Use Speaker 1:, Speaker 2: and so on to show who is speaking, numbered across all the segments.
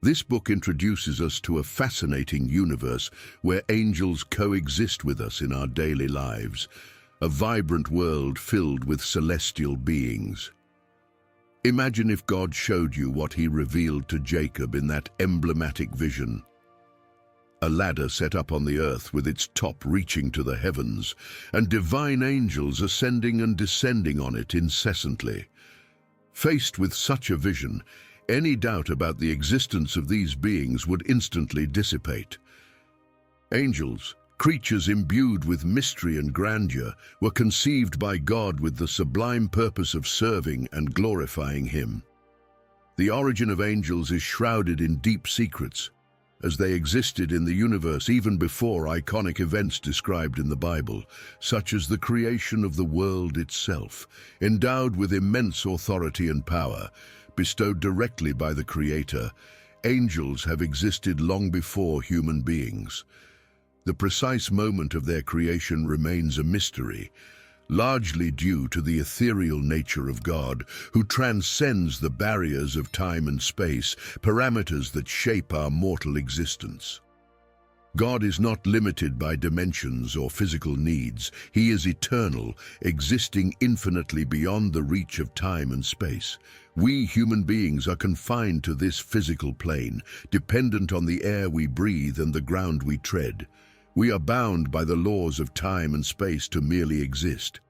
Speaker 1: This book introduces us to a fascinating universe where angels coexist with us in our daily lives, a vibrant world filled with celestial beings. Imagine if God showed you what he revealed to Jacob in that emblematic vision. A ladder set up on the earth with its top reaching to the heavens, and divine angels ascending and descending on it incessantly. Faced with such a vision, any doubt about the existence of these beings would instantly dissipate. Angels, creatures imbued with mystery and grandeur, were conceived by God with the sublime purpose of serving and glorifying him. The origin of angels is shrouded in deep secrets, as they existed in the universe even before iconic events described in the Bible, such as the creation of the world itself. Endowed with immense authority and power, bestowed directly by the Creator, angels have existed long before human beings. The precise moment of their creation remains a mystery, largely due to the ethereal nature of God, who transcends the barriers of time and space, parameters that shape our mortal existence. God is not limited by dimensions or physical needs. He is eternal, existing infinitely beyond the reach of time and space. We human beings are confined to this physical plane, dependent on the air we breathe and the ground we tread. We are bound by the laws of time and space to merely exist.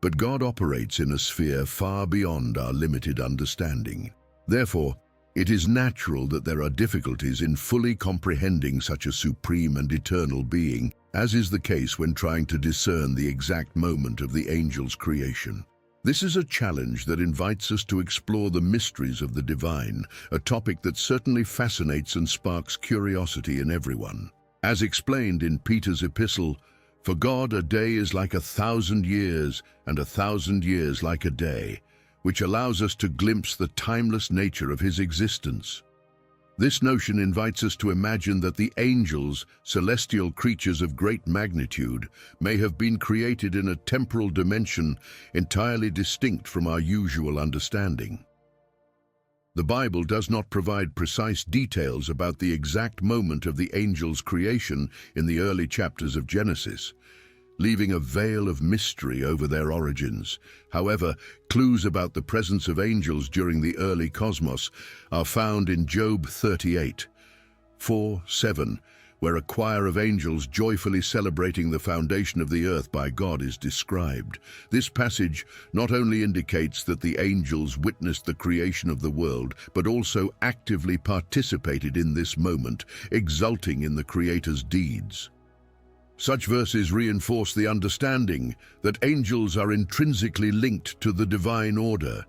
Speaker 1: But God operates in a sphere far beyond our limited understanding. Therefore, it is natural that there are difficulties in fully comprehending such a supreme and eternal being, as is the case when trying to discern the exact moment of the angel's creation. This is a challenge that invites us to explore the mysteries of the divine, a topic that certainly fascinates and sparks curiosity in everyone. As explained in Peter's epistle, "For God a day is like 1,000 years, and 1,000 years like a day," which allows us to glimpse the timeless nature of his existence. This notion invites us to imagine that the angels, celestial creatures of great magnitude, may have been created in a temporal dimension entirely distinct from our usual understanding. The Bible does not provide precise details about the exact moment of the angels' creation in the early chapters of Genesis, leaving a veil of mystery over their origins. However, clues about the presence of angels during the early cosmos are found in Job 38, 4-7, where a choir of angels joyfully celebrating the foundation of the earth by God is described. This passage not only indicates that the angels witnessed the creation of the world, but also actively participated in this moment, exulting in the Creator's deeds. Such verses reinforce the understanding that angels are intrinsically linked to the divine order,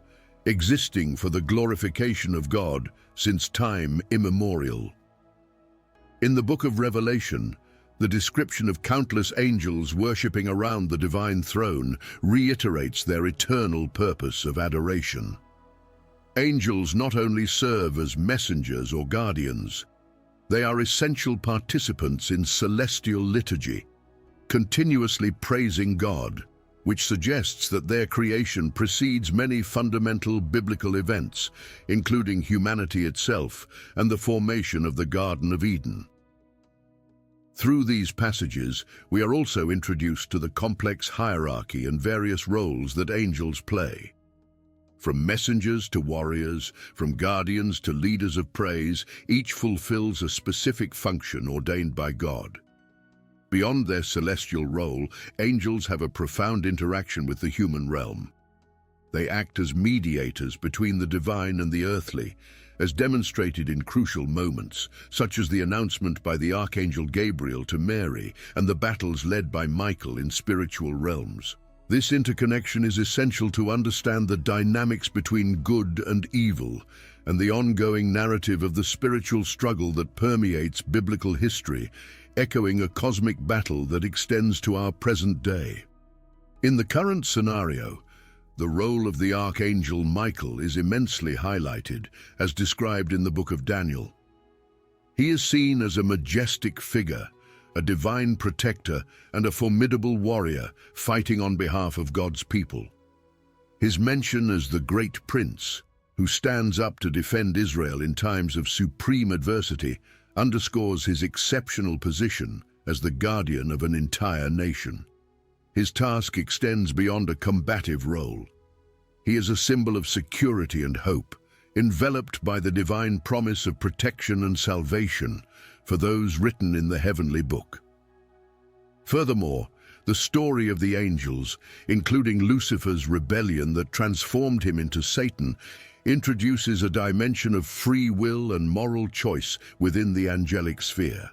Speaker 1: existing for the glorification of God since time immemorial. In the book of Revelation, the description of countless angels worshipping around the divine throne reiterates their eternal purpose of adoration. Angels not only serve as messengers or guardians, they are essential participants in celestial liturgy, continuously praising God, which suggests that their creation precedes many fundamental biblical events, including humanity itself and the formation of the Garden of Eden. Through these passages, we are also introduced to the complex hierarchy and various roles that angels play. From messengers to warriors, from guardians to leaders of praise, each fulfills a specific function ordained by God. Beyond their celestial role, angels have a profound interaction with the human realm. They act as mediators between the divine and the earthly, as demonstrated in crucial moments, such as the announcement by the Archangel Gabriel to Mary and the battles led by Michael in spiritual realms. This interconnection is essential to understand the dynamics between good and evil and the ongoing narrative of the spiritual struggle that permeates biblical history, echoing a cosmic battle that extends to our present day. In the current scenario, the role of the Archangel Michael is immensely highlighted, as described in the book of Daniel. He is seen as a majestic figure, a divine protector, and a formidable warrior fighting on behalf of God's people. His mention as the Great Prince, who stands up to defend Israel in times of supreme adversity, underscores his exceptional position as the guardian of an entire nation. His task extends beyond a combative role. He is a symbol of security and hope, enveloped by the divine promise of protection and salvation for those written in the heavenly book. Furthermore, the story of the angels, including Lucifer's rebellion that transformed him into Satan, introduces a dimension of free will and moral choice within the angelic sphere.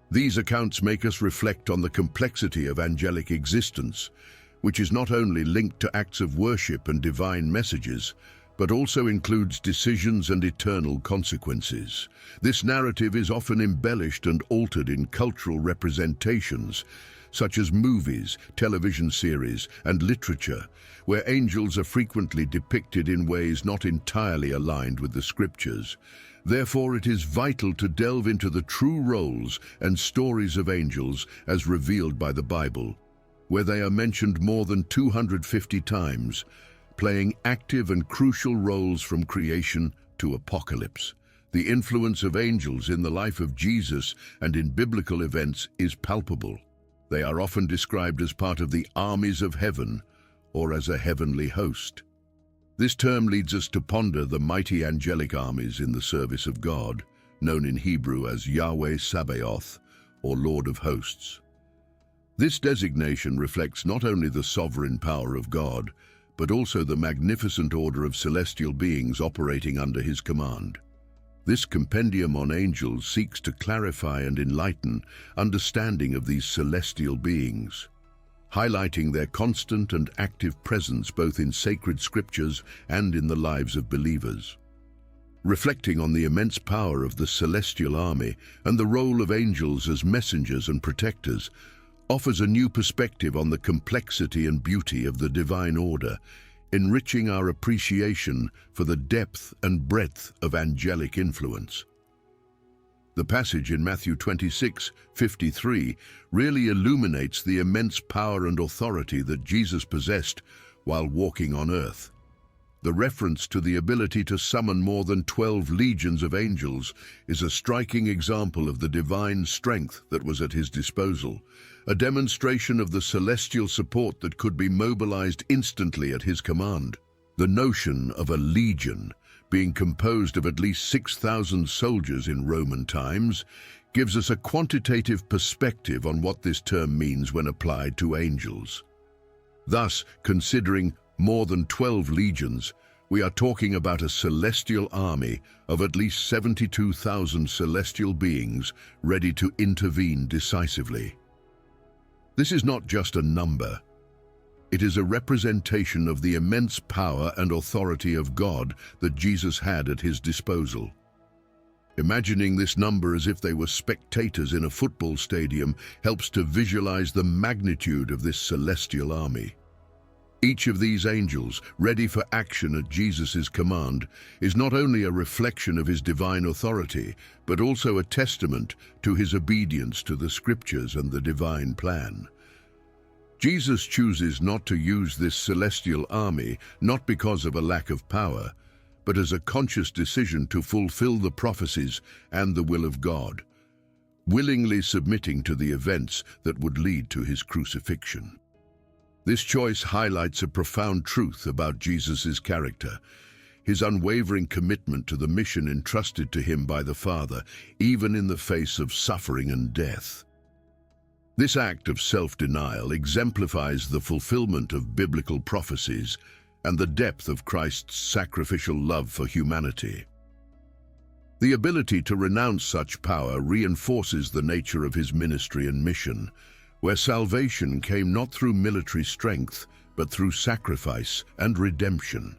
Speaker 1: These accounts make us reflect on the complexity of angelic existence, which is not only linked to acts of worship and divine messages, but also includes decisions and eternal consequences. This narrative is often embellished and altered in cultural representations, such as movies, television series, and literature, where angels are frequently depicted in ways not entirely aligned with the scriptures. Therefore, it is vital to delve into the true roles and stories of angels as revealed by the Bible, where they are mentioned more than 250 times, playing active and crucial roles from creation to apocalypse. The influence of angels in the life of Jesus and in biblical events is palpable. They are often described as part of the armies of heaven or as a heavenly host. This term leads us to ponder the mighty angelic armies in the service of God, known in Hebrew as Yahweh Sabaoth, or Lord of Hosts. This designation reflects not only the sovereign power of God, but also the magnificent order of celestial beings operating under his command. This compendium on angels seeks to clarify and enlighten understanding of these celestial beings, highlighting their constant and active presence both in sacred scriptures and in the lives of believers. Reflecting on the immense power of the celestial army and the role of angels as messengers and protectors offers a new perspective on the complexity and beauty of the divine order, enriching our appreciation for the depth and breadth of angelic influence. The passage in Matthew 26:53 really illuminates the immense power and authority that Jesus possessed while walking on earth. The reference to the ability to summon more than 12 legions of angels is a striking example of the divine strength that was at his disposal, a demonstration of the celestial support that could be mobilized instantly at his command. The notion of a legion, being composed of at least 6,000 soldiers in Roman times, gives us a quantitative perspective on what this term means when applied to angels. Thus, considering more than 12 legions, we are talking about a celestial army of at least 72,000 celestial beings ready to intervene decisively. This is not just a number. It is a representation of the immense power and authority of God that Jesus had at his disposal. Imagining this number as if they were spectators in a football stadium helps to visualize the magnitude of this celestial army. Each of these angels, ready for action at Jesus' command, is not only a reflection of his divine authority, but also a testament to his obedience to the scriptures and the divine plan. Jesus chooses not to use this celestial army not because of a lack of power, but as a conscious decision to fulfill the prophecies and the will of God, willingly submitting to the events that would lead to his crucifixion. This choice highlights a profound truth about Jesus' character, his unwavering commitment to the mission entrusted to him by the Father, even in the face of suffering and death. This act of self-denial exemplifies the fulfillment of biblical prophecies and the depth of Christ's sacrificial love for humanity. The ability to renounce such power reinforces the nature of his ministry and mission, where salvation came not through military strength, but through sacrifice and redemption.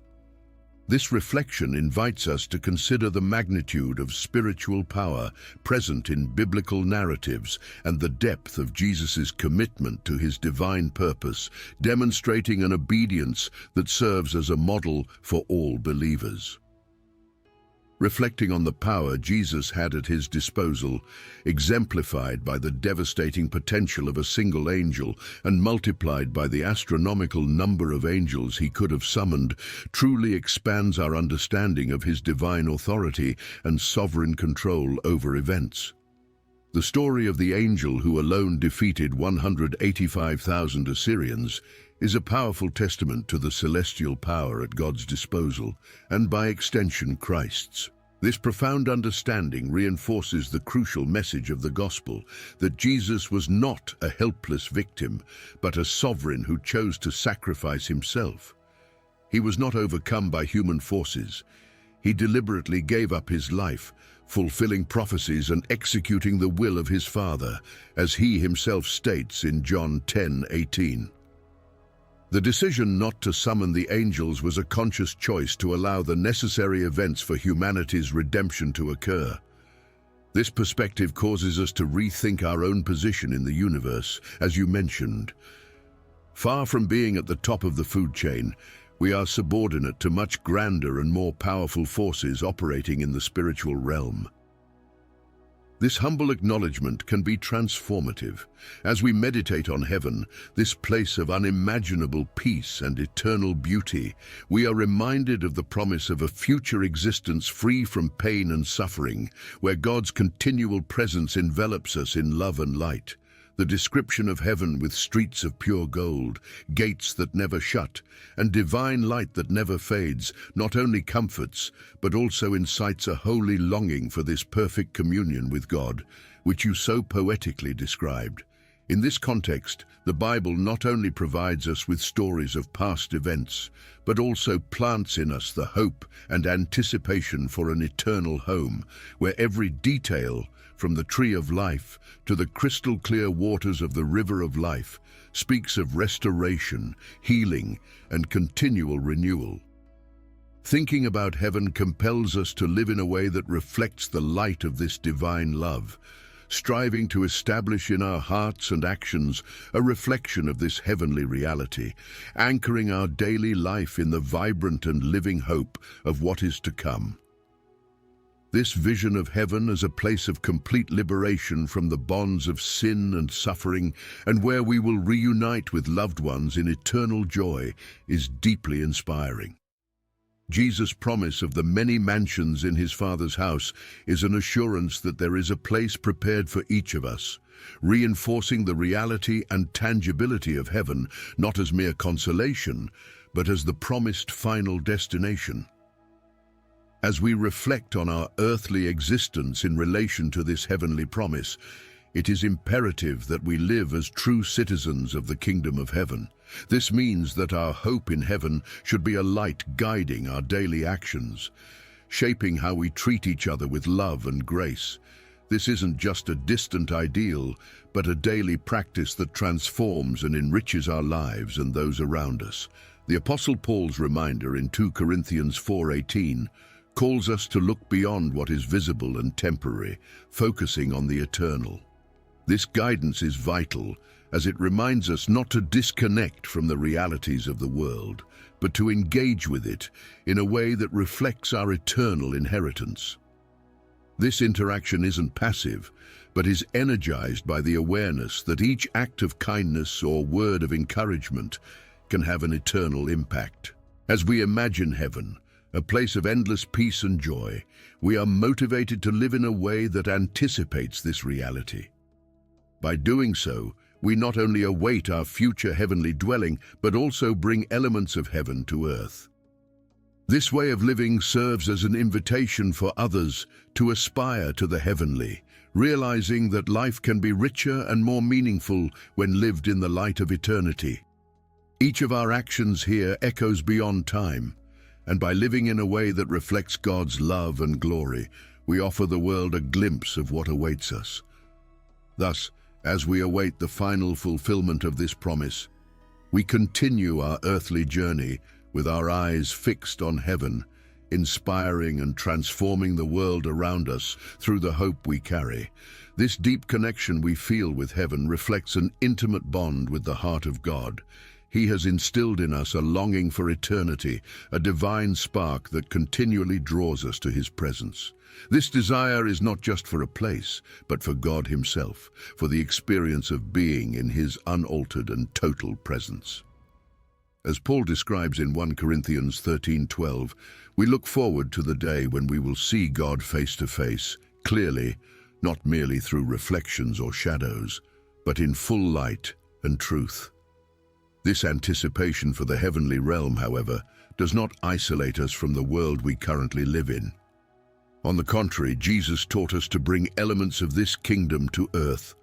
Speaker 1: This reflection invites us to consider the magnitude of spiritual power present in biblical narratives and the depth of Jesus' commitment to his divine purpose, demonstrating an obedience that serves as a model for all believers. reflecting on the power Jesus had at his disposal, exemplified by the devastating potential of a single angel and multiplied by the astronomical number of angels he could have summoned, truly expands our understanding of his divine authority and sovereign control over events. The story of the angel who alone defeated 185,000 Assyrians is a powerful testament to the celestial power at God's disposal, and by extension Christ's. This profound understanding reinforces the crucial message of the gospel that Jesus was not a helpless victim, but a sovereign who chose to sacrifice himself. He was not overcome by human forces. He deliberately gave up his life, fulfilling prophecies and executing the will of his Father, as he himself states in John 10:18. The decision not to summon the angels was a conscious choice to allow the necessary events for humanity's redemption to occur. This perspective causes us to rethink our own position in the universe, as you mentioned. Far from being at the top of the food chain, we are subordinate to much grander and more powerful forces operating in the spiritual realm. This humble acknowledgement can be transformative. As we meditate on heaven, this place of unimaginable peace and eternal beauty, we are reminded of the promise of a future existence free from pain and suffering, where God's continual presence envelops us in love and light. The description of heaven with streets of pure gold, gates that never shut, and divine light that never fades, not only comforts, but also incites a holy longing for this perfect communion with God, which you so poetically described. In this context, the Bible not only provides us with stories of past events, but also plants in us the hope and anticipation for an eternal home, where every detail, from the tree of life to the crystal-clear waters of the river of life, speaks of restoration, healing, and continual renewal. Thinking about heaven compels us to live in a way that reflects the light of this divine love, striving to establish in our hearts and actions a reflection of this heavenly reality, anchoring our daily life in the vibrant and living hope of what is to come. This vision of heaven as a place of complete liberation from the bonds of sin and suffering, and where we will reunite with loved ones in eternal joy, is deeply inspiring. Jesus' promise of the many mansions in his Father's house is an assurance that there is a place prepared for each of us, reinforcing the reality and tangibility of heaven, not as mere consolation, but as the promised final destination. As we reflect on our earthly existence in relation to this heavenly promise, it is imperative that we live as true citizens of the kingdom of heaven. This means that our hope in heaven should be a light guiding our daily actions, shaping how we treat each other with love and grace. This isn't just a distant ideal, but a daily practice that transforms and enriches our lives and those around us. The Apostle Paul's reminder in 2 Corinthians 4:18 calls us to look beyond what is visible and temporary, focusing on the eternal. This guidance is vital, as it reminds us not to disconnect from the realities of the world, but to engage with it in a way that reflects our eternal inheritance. This interaction isn't passive, but is energized by the awareness that each act of kindness or word of encouragement can have an eternal impact. As we imagine heaven, a place of endless peace and joy, we are motivated to live in a way that anticipates this reality. By doing so, we not only await our future heavenly dwelling, but also bring elements of heaven to earth. This way of living serves as an invitation for others to aspire to the heavenly, realizing that life can be richer and more meaningful when lived in the light of eternity. Each of our actions here echoes beyond time, and by living in a way that reflects God's love and glory, we offer the world a glimpse of what awaits us. Thus, as we await the final fulfillment of this promise, we continue our earthly journey with our eyes fixed on heaven, inspiring and transforming the world around us through the hope we carry. This deep connection we feel with heaven reflects an intimate bond with the heart of God, He has instilled in us a longing for eternity, a divine spark that continually draws us to his presence. This desire is not just for a place, but for God himself, for the experience of being in his unaltered and total presence. As Paul describes in 1 Corinthians 13:12, we look forward to the day when we will see God face to face, clearly, not merely through reflections or shadows, but in full light and truth. This anticipation for the heavenly realm, however, does not isolate us from the world we currently live in. On the contrary, Jesus taught us to bring elements of this kingdom to earth.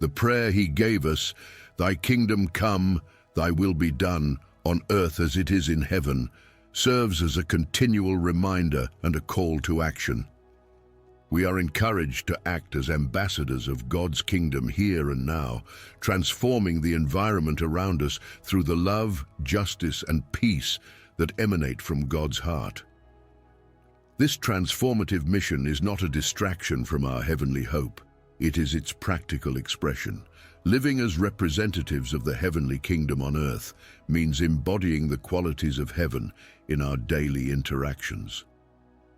Speaker 1: The prayer he gave us, "Thy kingdom come, thy will be done, on earth as it is in heaven," serves as a continual reminder and a call to action. We are encouraged to act as ambassadors of God's kingdom here and now, transforming the environment around us through the love, justice, and peace that emanate from God's heart. This transformative mission is not a distraction from our heavenly hope. It is its practical expression. Living as representatives of the heavenly kingdom on earth means embodying the qualities of heaven in our daily interactions.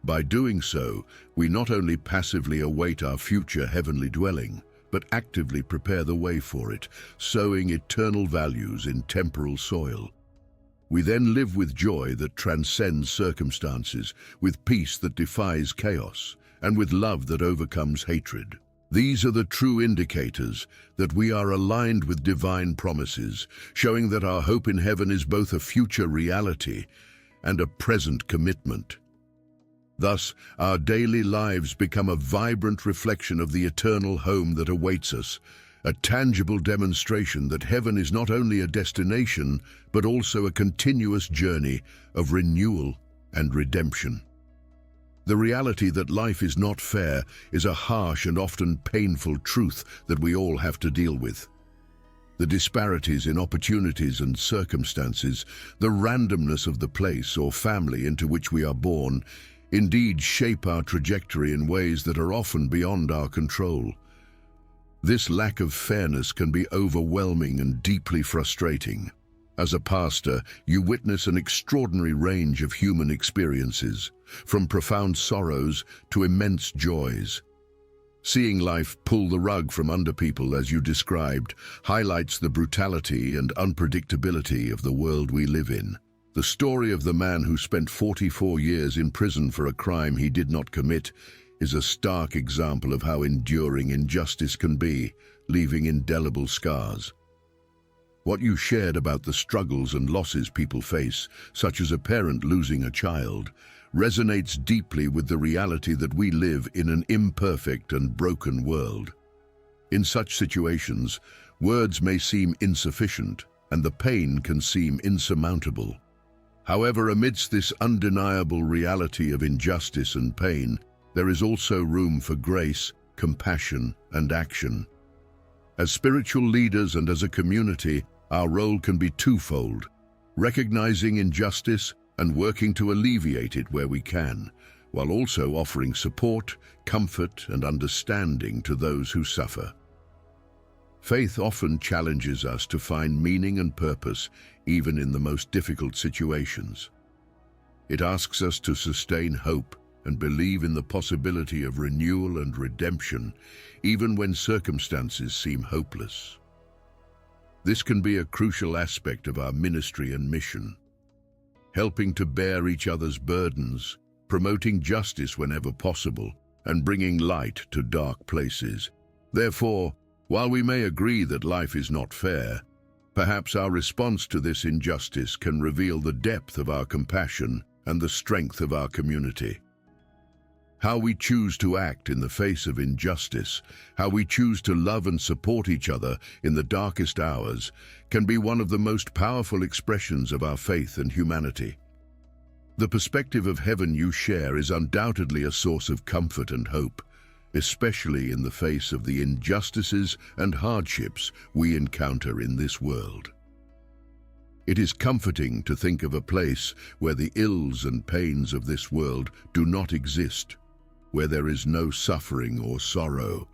Speaker 1: By doing so, we not only passively await our future heavenly dwelling, but actively prepare the way for it, sowing eternal values in temporal soil. We then live with joy that transcends circumstances, with peace that defies chaos, and with love that overcomes hatred. These are the true indicators that we are aligned with divine promises, showing that our hope in heaven is both a future reality and a present commitment. Thus, our daily lives become a vibrant reflection of the eternal home that awaits us, a tangible demonstration that heaven is not only a destination, but also a continuous journey of renewal and redemption. The reality that life is not fair is a harsh and often painful truth that we all have to deal with. The disparities in opportunities and circumstances, the randomness of the place or family into which we are born, indeed shape our trajectory in ways that are often beyond our control. This lack of fairness can be overwhelming and deeply frustrating. As a pastor, you witness an extraordinary range of human experiences, from profound sorrows to immense joys. Seeing life pull the rug from under people, as you described, highlights the brutality and unpredictability of the world we live in. The story of the man who spent 44 years in prison for a crime he did not commit is a stark example of how enduring injustice can be, leaving indelible scars. What you shared about the struggles and losses people face, such as a parent losing a child, resonates deeply with the reality that we live in an imperfect and broken world. In such situations, words may seem insufficient, and the pain can seem insurmountable. However, amidst this undeniable reality of injustice and pain, there is also room for grace, compassion, and action. As spiritual leaders and as a community, our role can be twofold: recognizing injustice and working to alleviate it where we can, while also offering support, comfort, and understanding to those who suffer. Faith often challenges us to find meaning and purpose even in the most difficult situations. It asks us to sustain hope and believe in the possibility of renewal and redemption, even when circumstances seem hopeless. This can be a crucial aspect of our ministry and mission, helping to bear each other's burdens, promoting justice whenever possible, and bringing light to dark places. Therefore, while we may agree that life is not fair, perhaps our response to this injustice can reveal the depth of our compassion and the strength of our community. How we choose to act in the face of injustice, how we choose to love and support each other in the darkest hours, can be one of the most powerful expressions of our faith and humanity. The perspective of heaven you share is undoubtedly a source of comfort and hope, especially in the face of the injustices and hardships we encounter in this world. It is comforting to think of a place where the ills and pains of this world do not exist, where there is no suffering or sorrow,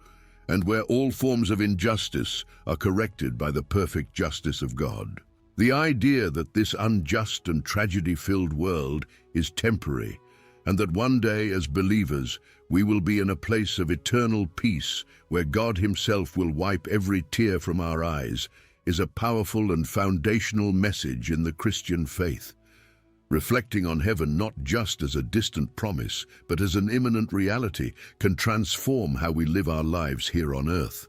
Speaker 1: and where all forms of injustice are corrected by the perfect justice of God. The idea that this unjust and tragedy-filled world is temporary, and that one day as believers we will be in a place of eternal peace where God Himself will wipe every tear from our eyes, is a powerful and foundational message in the Christian faith. Reflecting on heaven not just as a distant promise, but as an imminent reality, can transform how we live our lives here on earth.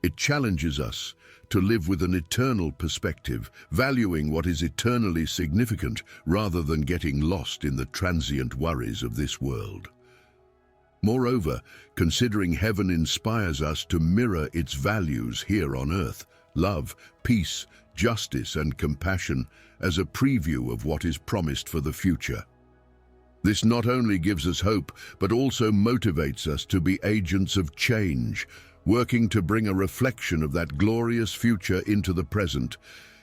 Speaker 1: It challenges us to live with an eternal perspective, valuing what is eternally significant rather than getting lost in the transient worries of this world. Moreover, considering heaven inspires us to mirror its values here on earth: love, peace, justice, and compassion, as a preview of what is promised for the future. This not only gives us hope, but also motivates us to be agents of change, working to bring a reflection of that glorious future into the present,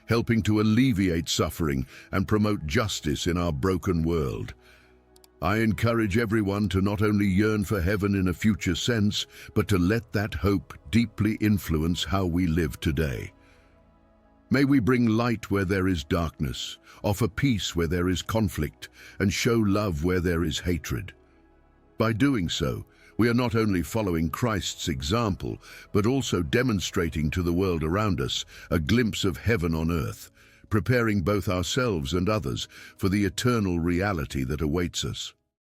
Speaker 1: helping to alleviate suffering and promote justice in our broken world. I encourage everyone to not only yearn for heaven in a future sense, but to let that hope deeply influence how we live today. May we bring light where there is darkness, offer peace where there is conflict, and show love where there is hatred. By doing so, we are not only following Christ's example, but also demonstrating to the world around us a glimpse of heaven on earth, preparing both ourselves and others for the eternal reality that awaits us.